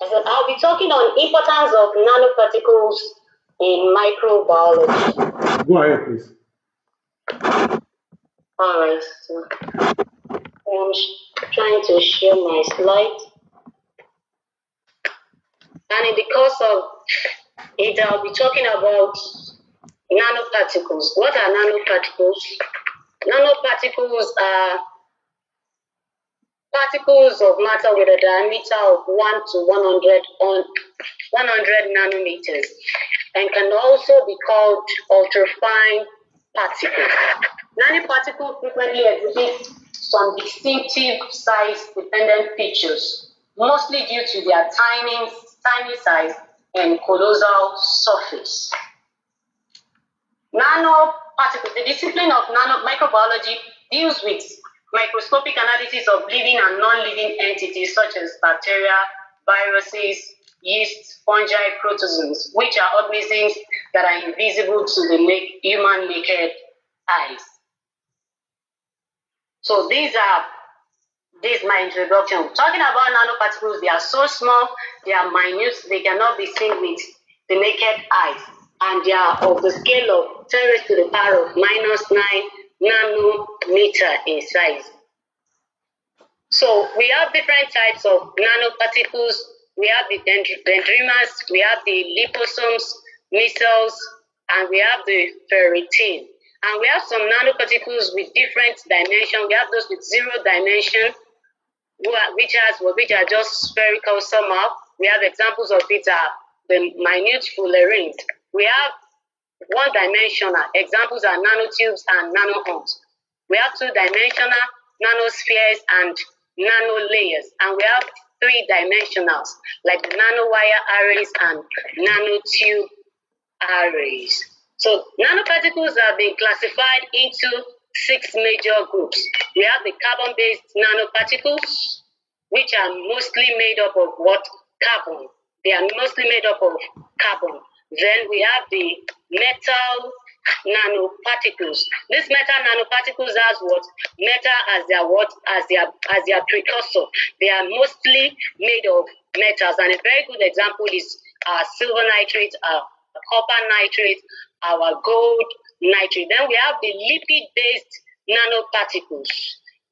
I said I'll be talking on importance of nanoparticles in microbiology. Go ahead, please. All right, so I'm trying to share my slide. And in the course of it, I'll be talking about nanoparticles. What are nanoparticles? Nanoparticles are particles of matter with a diameter of 1 to 100 nanometers and can also be called ultrafine particles. Nanoparticles frequently exhibit some distinctive size-dependent features, mostly due to their tiny size and colossal surface. Nanoparticles, the discipline of microbiology deals with microscopic analysis of living and non-living entities such as bacteria, viruses, yeast, fungi, protozoans, which are organisms that are invisible to the human naked eyes. So this is my introduction. Talking about nanoparticles, they are so small, they are minute, they cannot be seen with the naked eyes, and they are of the scale of 10 raised to the power of -9 nanometer in size. So we have different types of nanoparticles. We have the dendrimas, we have the liposomes, micelles, and we have the ferritin. And we have some nanoparticles with different dimension. We have those with 0 dimension, which are just spherical somehow. We have examples of it are the minute fullerenes. We have one-dimensional. Examples are nanotubes and nanohorns. We have two-dimensional, nanospheres and nanolayers. And we have three-dimensionals, like nanowire arrays and nanotube arrays. So nanoparticles have been classified into 6 major groups. We have the carbon-based nanoparticles, which are mostly made up of what? Carbon. They are mostly made up of carbon. Then we have the metal nanoparticles. These metal nanoparticles has what? Metal as their what? As their precursor. They are mostly made of metals. And a very good example is silver nitrate, copper nitrate, our gold nitrate. Then we have the lipid-based nanoparticles.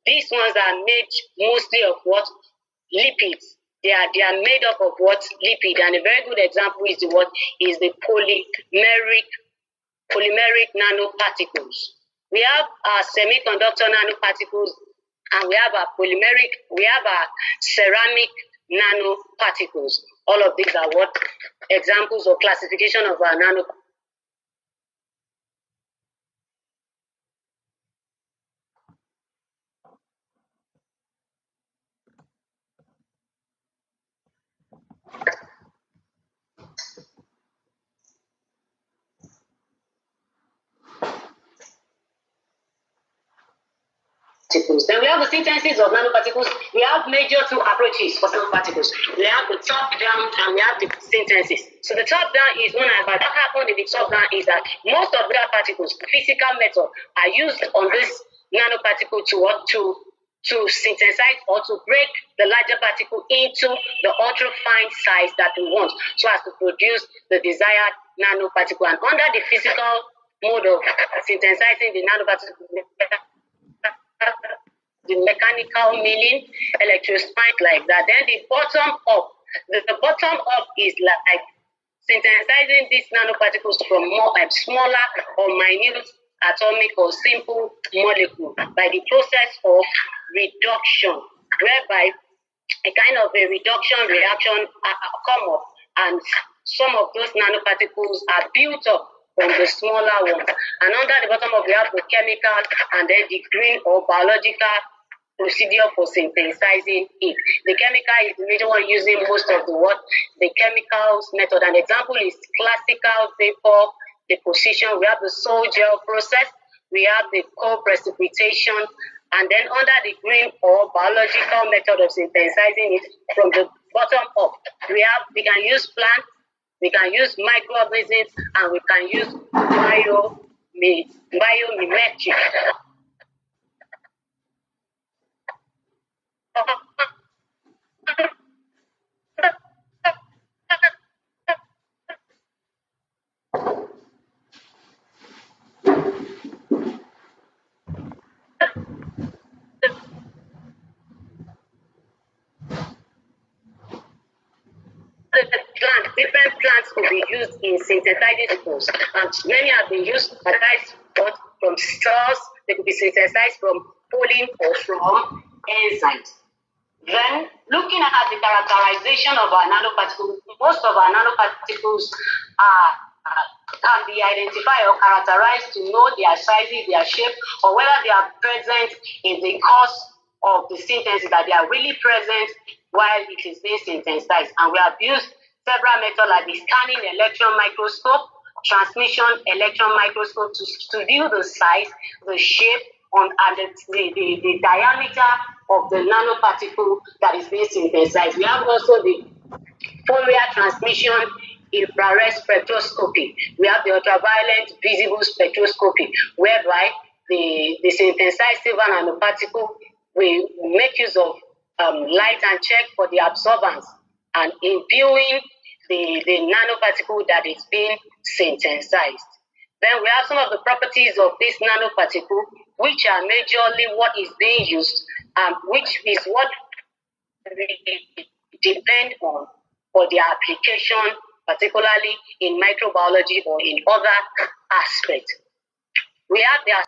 These ones are made mostly of what? Lipids. They are made up of what? Lipid. And a very good example is the polymeric nanoparticles. We have our semiconductor nanoparticles, and we have our ceramic nanoparticles. All of these are what? Examples of classification of our nanoparticles. Then we have the synthesis of nanoparticles. We have major 2 approaches for nanoparticles. We have the top-down and we have the synthesis. So the top-down is known as, what happened in the top-down is that most of the particles, physical method, are used on this nanoparticle to synthesize or to break the larger particle into the ultra-fine size that we want, so as to produce the desired nanoparticle. And under the physical mode of synthesizing the nanoparticle, the mechanical milling, electrospike like that. Then the bottom up is like synthesizing these nanoparticles from more smaller or minute atomic or simple molecule by the process of reduction, whereby a kind of a reduction reaction come up, and some of those nanoparticles are built up from the smaller ones. And under the bottom of we have the chemical and then the green or biological procedure for synthesizing it. The chemical is the major one using most of the chemicals method. An example is classical vapor deposition. We have the sol gel process. We have the co-precipitation. And then under the green or biological method of synthesizing it from the bottom up, we can use plants, we can use microorganisms, and we can use biomimetic. different plants could be used in synthesizing chemicals, and many have been used from cells. They could be synthesized from pollen or from enzymes. Then, looking at the characterization of our nanoparticles, most of our nanoparticles can be identified or characterized to know their sizes, their shape, or whether they are present in the course of the synthesis, that they are really present while it is being synthesized. And we have used several methods like the scanning electron microscope, transmission electron microscope to view the size, the shape, and the diameter of the nanoparticle that is being synthesized. We have also the Fourier transmission infrared spectroscopy. We have the ultraviolet visible spectroscopy, whereby the synthesized silver nanoparticle will make use of light and check for the absorbance and imbuing the nanoparticle that is being synthesized. Then we have some of the properties of this nanoparticle, which are majorly what is being used, which is what we depend on for their application, particularly in microbiology or in other aspects. We have their